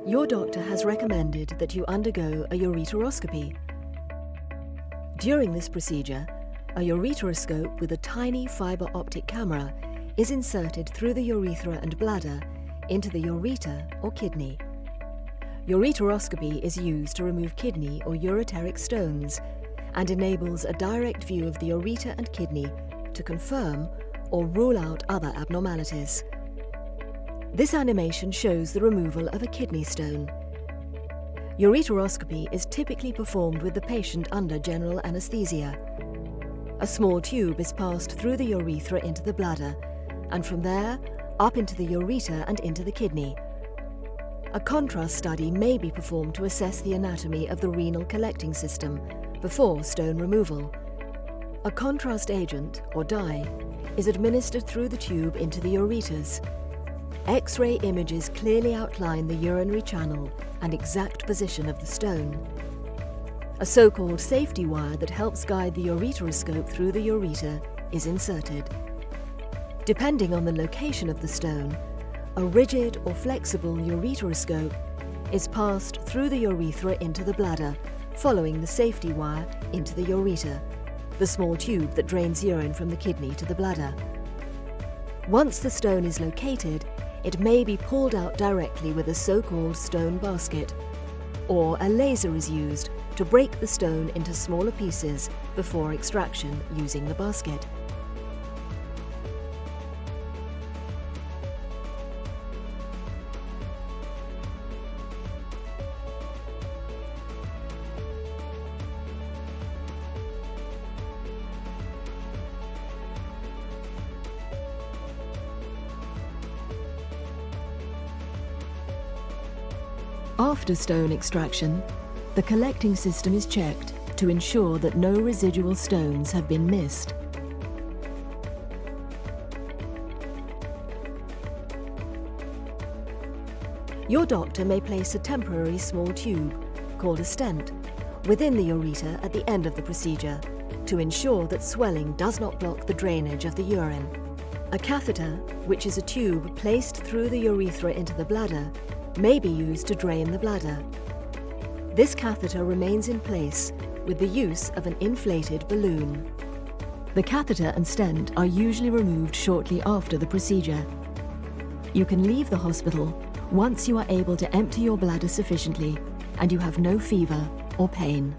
Your doctor has recommended that you undergo a ureteroscopy. During this procedure, a ureteroscope with a tiny fibre optic camera is inserted through the urethra and bladder into the ureter or kidney. Ureteroscopy is used to remove kidney or ureteric stones and enables a direct view of the ureter and kidney to confirm or rule out other abnormalities. This animation shows the removal of a kidney stone. Ureteroscopy is typically performed with the patient under general anaesthesia. A small tube is passed through the urethra into the bladder, and from there up into the ureter and into the kidney. A contrast study may be performed to assess the anatomy of the renal collecting system before stone removal. A contrast agent, or dye, is administered through the tube into the ureters. X-ray images clearly outline the urinary channel and exact position of the stone. A so-called safety wire that helps guide the ureteroscope through the ureter is inserted. Depending on the location of the stone, a rigid or flexible ureteroscope is passed through the urethra into the bladder, following the safety wire into the ureter, the small tube that drains urine from the kidney to the bladder. Once the stone is located, it may be pulled out directly with a so-called stone basket, or a laser is used to break the stone into smaller pieces before extraction using the basket. After stone extraction, the collecting system is checked to ensure that no residual stones have been missed. Your doctor may place a temporary small tube, called a stent, within the ureter at the end of the procedure to ensure that swelling does not block the drainage of the urine. A catheter, which is a tube placed through the urethra into the bladder, may be used to drain the bladder. This catheter remains in place with the use of an inflated balloon. The catheter and stent are usually removed shortly after the procedure. You can leave the hospital once you are able to empty your bladder sufficiently and you have no fever or pain.